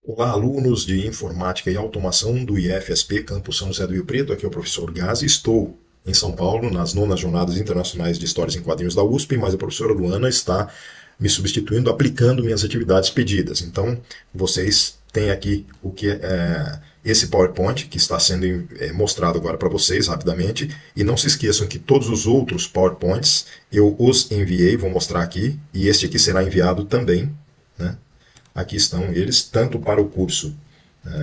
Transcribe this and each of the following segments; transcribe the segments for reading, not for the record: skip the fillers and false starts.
Olá, alunos de Informática e Automação do IFSP, Campus São José do Rio Preto. Aqui é o professor Gazi. Estou em São Paulo, nas 9ª Jornadas Internacionais de Histórias em Quadrinhos da USP, mas a professora Luana está me substituindo, aplicando minhas atividades pedidas. Então, vocês têm aqui esse PowerPoint que está sendo mostrado agora para vocês rapidamente. E não se esqueçam que todos os outros PowerPoints eu os enviei, vou mostrar aqui, e este aqui será enviado também, né? Aqui estão eles, tanto para o curso,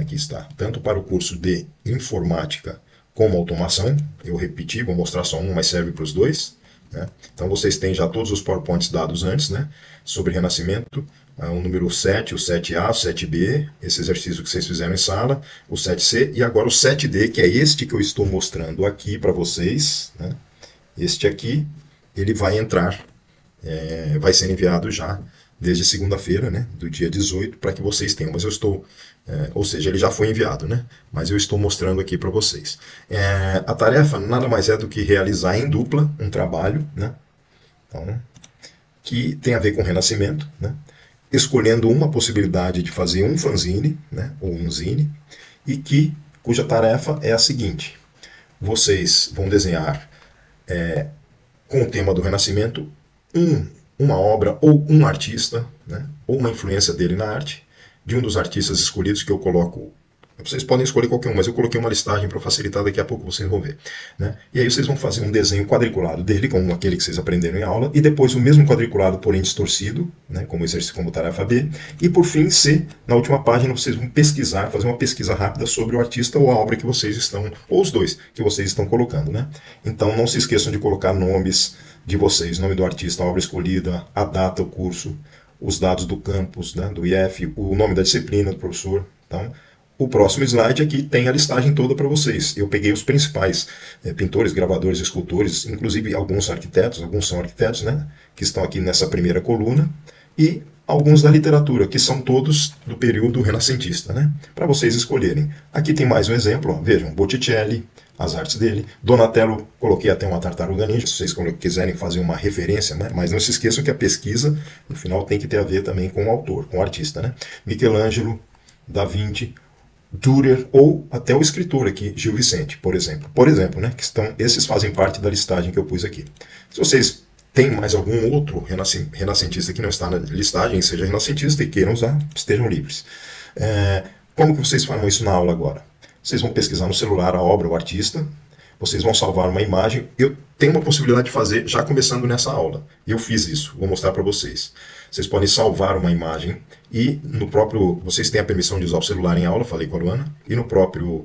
aqui está, tanto para o curso de Informática como Automação. Eu repeti, vou mostrar só um, mas serve para os dois, né? Então vocês têm já todos os PowerPoints dados antes, né? Sobre Renascimento, o número 7, o 7A, o 7B, esse exercício que vocês fizeram em sala, o 7C, e agora o 7D, que é este que eu estou mostrando aqui para vocês, né? Este aqui, ele vai entrar, vai ser enviado já desde segunda-feira, né, do dia 18, para que vocês tenham. Mas eu estou, ou seja, ele já foi enviado, né, mas eu estou mostrando aqui para vocês. A tarefa nada mais é do que realizar em dupla um trabalho, né, então, que tem a ver com renascimento, né, escolhendo uma possibilidade de fazer um fanzine, né, ou um zine, e cuja tarefa é a seguinte: vocês vão desenhar com o tema do renascimento uma obra ou um artista, né, ou uma influência dele na arte, de um dos artistas escolhidos que eu coloco. Vocês podem escolher qualquer um, mas eu coloquei uma listagem para facilitar, daqui a pouco vocês vão ver, né? E aí vocês vão fazer um desenho quadriculado dele, como aquele que vocês aprenderam em aula, e depois o mesmo quadriculado, porém distorcido, né, como exercício, como tarefa B, e por fim, C, na última página, vocês vão pesquisar, fazer uma pesquisa rápida sobre o artista ou a obra que vocês estão, ou os dois, que vocês estão colocando, né? Então não se esqueçam de colocar nomes de vocês, nome do artista, a obra escolhida, a data, o curso, os dados do campus, né, do IF, o nome da disciplina do professor. Então, o próximo slide aqui tem a listagem toda para vocês. Eu peguei os principais pintores, gravadores, escultores, inclusive alguns arquitetos, alguns são arquitetos, né, que estão aqui nessa primeira coluna, e alguns da literatura, que são todos do período renascentista, né, para vocês escolherem. Aqui tem mais um exemplo, ó, vejam, Botticelli, as artes dele. Donatello, coloquei até uma tartaruga ninja, se vocês quiserem fazer uma referência, né? Mas não se esqueçam que a pesquisa, no final, tem que ter a ver também com o autor, com o artista, né? Michelangelo, Da Vinci, Dürer, ou até o escritor aqui, Gil Vicente, por exemplo. Né? Esses fazem parte da listagem que eu pus aqui. Se vocês têm mais algum outro renascentista que não está na listagem, seja renascentista e queiram usar, estejam livres. Como que vocês farão isso na aula agora? Vocês vão pesquisar no celular a obra, o artista, vocês vão salvar uma imagem. Eu tenho uma possibilidade de fazer já começando nessa aula. E eu fiz isso, vou mostrar para vocês. Vocês podem salvar uma imagem e vocês têm a permissão de usar o celular em aula, falei com a Luana, e no próprio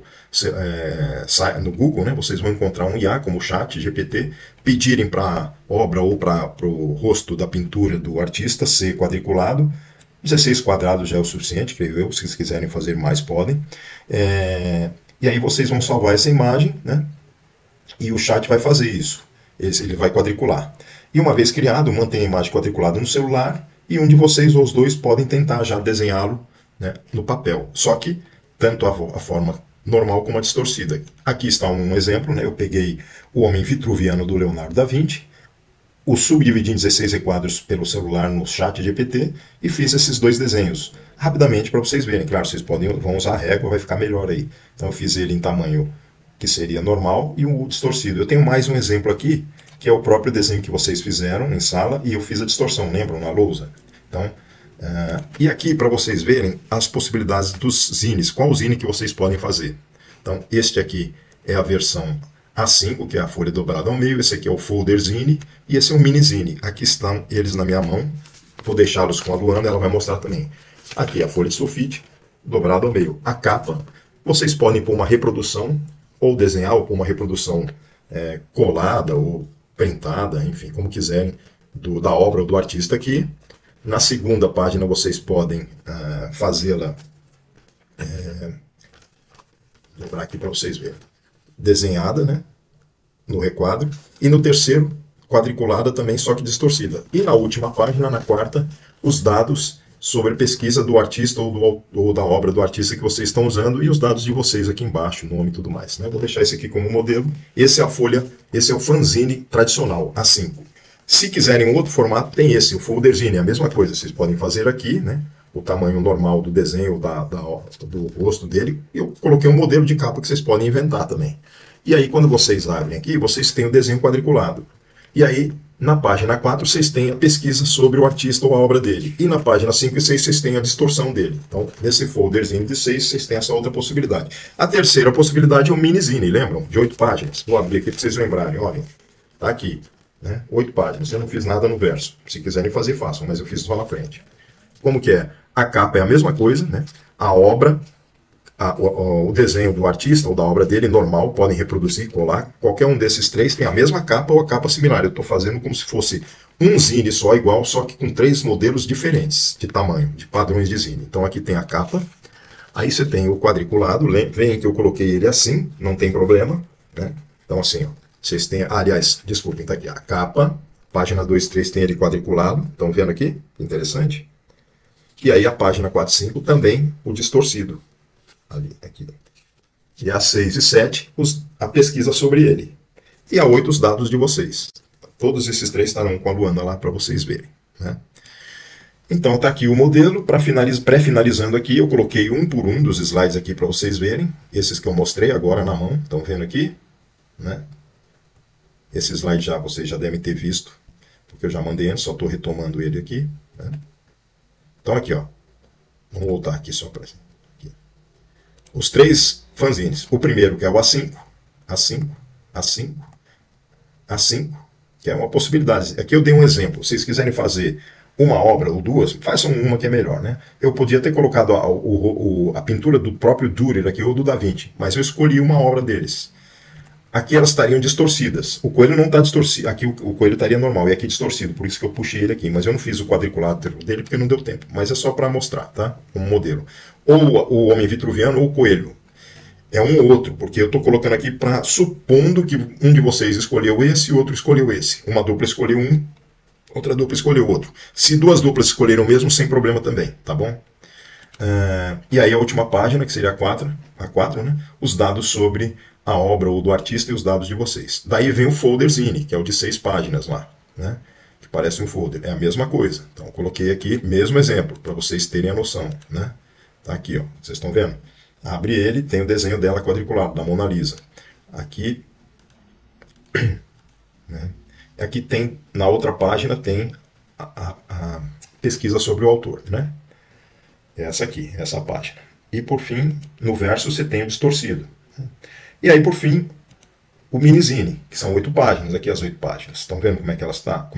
no Google, né, vocês vão encontrar um IA como o Chat GPT, pedirem para a obra ou para o rosto da pintura do artista ser quadriculado. 16 quadrados já é o suficiente, creio eu. Se vocês quiserem fazer mais, podem. E aí vocês vão salvar essa imagem, né? E o chat vai fazer isso. Ele vai quadricular. E uma vez criado, mantém a imagem quadriculada no celular, e um de vocês ou os dois podem tentar já desenhá-lo, né, no papel. Só que tanto a forma normal como a distorcida. Aqui está um exemplo, né? Eu peguei o Homem Vitruviano do Leonardo da Vinci, o subdividi em 16 requadros pelo celular no chat GPT e fiz esses dois desenhos rapidamente para vocês verem. Claro, vocês vão usar a régua, vai ficar melhor aí. Então eu fiz ele em tamanho que seria normal e o distorcido. Eu tenho mais um exemplo aqui, que é o próprio desenho que vocês fizeram em sala e eu fiz a distorção, lembram, na lousa? Então, e aqui para vocês verem as possibilidades dos zines, qual zine que vocês podem fazer. Então este aqui é a versão A5, que é a folha dobrada ao meio, esse aqui é o folder zine, e esse é o mini zine. Aqui estão eles na minha mão, vou deixá-los com a Luana, ela vai mostrar também. Aqui é a folha de sulfite, dobrada ao meio. A capa, vocês podem pôr uma reprodução, ou desenhar, ou pôr uma reprodução colada, ou printada, enfim, como quiserem, da obra ou do artista aqui. Na segunda página vocês podem fazê-la, vou dobrar aqui para vocês verem, desenhada, né, no requadro, e no terceiro, quadriculada também, só que distorcida. E na última página, na quarta, os dados sobre a pesquisa do artista ou da obra do artista que vocês estão usando e os dados de vocês aqui embaixo, nome e tudo mais, né? Vou deixar esse aqui como modelo. Esse é a folha, esse é o fanzine tradicional, A5. Se quiserem um outro formato, tem esse, o folderzine, é a mesma coisa. Vocês podem fazer aqui, né, o tamanho normal do desenho do rosto dele, eu coloquei um modelo de capa que vocês podem inventar também. E aí, quando vocês abrem aqui, vocês têm o desenho quadriculado. E aí, na página 4, vocês têm a pesquisa sobre o artista ou a obra dele. E na página 5 e 6, vocês têm a distorção dele. Então, nesse folderzinho de 6, vocês têm essa outra possibilidade. A terceira possibilidade é o minizine, lembram? De 8 páginas. Vou abrir aqui para vocês lembrarem. Olhem, tá aqui, né? 8 páginas. Eu não fiz nada no verso. Se quiserem fazer, façam, mas eu fiz só na frente. Como que é? A capa é a mesma coisa, né? A obra, o desenho do artista ou da obra dele normal, podem reproduzir, colar. Qualquer um desses três tem a mesma capa ou a capa similar. Eu estou fazendo como se fosse um zine só igual, só que com 3 modelos diferentes de tamanho, de padrões de zine. Então aqui tem a capa, aí você tem o quadriculado, veem que eu coloquei ele assim, não tem problema, né? Então assim, ó, vocês têm, aliás, desculpem, tá aqui a capa, página 2, 3 tem ele quadriculado, estão vendo aqui? Interessante. E aí a página 4 e 5 também o distorcido. Ali, aqui. E a 6 e 7, a pesquisa sobre ele. E a 8, os dados de vocês. Todos esses 3 estarão com a Luana lá para vocês verem, né? Então está aqui o modelo. Pré-finalizando aqui, eu coloquei um por um dos slides aqui para vocês verem. Esses que eu mostrei agora na mão. Estão vendo aqui? Né? Esse slide vocês já devem ter visto, porque eu já mandei antes, só estou retomando ele aqui, né? Então aqui, ó. Vamos voltar aqui só para os 3 fanzines. O primeiro, que é o A5, A5, A5, A5, que é uma possibilidade. Aqui eu dei um exemplo. Se vocês quiserem fazer uma obra ou 2, façam uma que é melhor, né? Eu podia ter colocado a pintura do próprio Dürer aqui, ou do Da Vinci, mas eu escolhi uma obra deles. Aqui elas estariam distorcidas. O coelho não está distorcido. Aqui o coelho estaria normal, e aqui distorcido, por isso que eu puxei ele aqui. Mas eu não fiz o quadriculado dele porque não deu tempo. Mas é só para mostrar, tá? Como modelo. Ou o homem vitruviano ou o coelho. É um ou outro, porque eu estou colocando aqui para supondo que um de vocês escolheu esse e outro escolheu esse. Uma dupla escolheu um, outra dupla escolheu outro. Se 2 duplas escolheram o mesmo, sem problema também, tá bom? E aí a última página, que seria a 4, né? Os dados sobre a obra ou do artista e os dados de vocês. Daí vem o folderzine, que é o de 6 páginas lá, né? Que parece um folder. É a mesma coisa. Então eu coloquei aqui, mesmo exemplo, para vocês terem a noção, né? Tá aqui, ó. Vocês estão vendo? Abre ele, tem o desenho dela quadriculado, da Mona Lisa. Aqui, né? Aqui tem, na outra página, tem a pesquisa sobre o autor, né? Essa aqui, essa página. E por fim, no verso você tem o distorcido. E aí, por fim, o minizine, que são 8 páginas, aqui as 8 páginas. Estão vendo como é que ela está?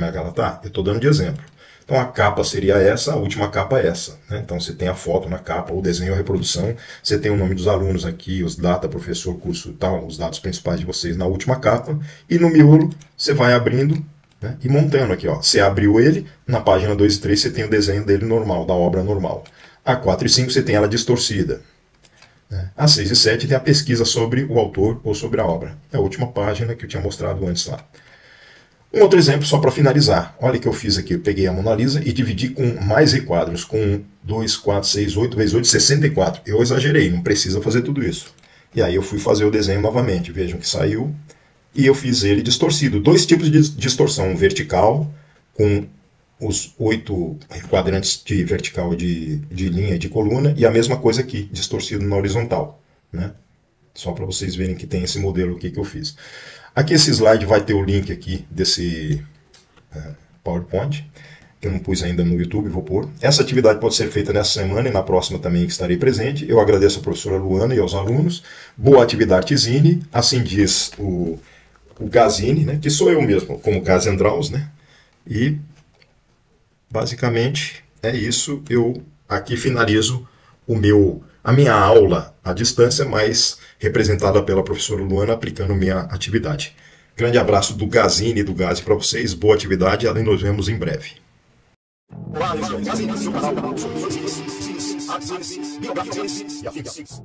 Eu estou dando de exemplo. Então a capa seria essa, a última capa é essa, né? Então você tem a foto na capa, o desenho, a reprodução, você tem o nome dos alunos aqui, os data, professor, curso e tal, os dados principais de vocês na última capa, e no miolo você vai abrindo, né, e montando aqui, ó. Você abriu ele, na página 2 e 3 você tem o desenho dele normal, da obra normal. A 4 e 5 você tem ela distorcida. A 6 e 7 tem a pesquisa sobre o autor ou sobre a obra. É a última página que eu tinha mostrado antes lá. Um outro exemplo só para finalizar. Olha o que eu fiz aqui. Eu peguei a Mona Lisa e dividi com mais requadros. Com 2, 4, 6, 8 vezes 8, 64. Eu exagerei, não precisa fazer tudo isso. E aí eu fui fazer o desenho novamente. Vejam que saiu. E eu fiz ele distorcido. 2 tipos de distorção. Um vertical, com os 8 quadrantes de vertical de linha e de coluna. E a mesma coisa aqui, distorcido na horizontal, né? Só para vocês verem que tem esse modelo aqui que eu fiz. Aqui esse slide vai ter o link aqui desse PowerPoint, que eu não pus ainda no YouTube, vou pôr. Essa atividade pode ser feita nessa semana e na próxima também que estarei presente. Eu agradeço a professora Luana e aos alunos. Boa atividade, Zine. Assim diz o Gazine, né, que sou eu mesmo, como Gaz Andraus, né? E basicamente é isso. Eu aqui finalizo a minha aula à distância, mas representada pela professora Luana, aplicando minha atividade. Grande abraço do Gazine e do Gazi para vocês, boa atividade e nos vemos em breve. Olá, esse é o Gazine, seu canal sobre fanzines, biográficas e afins.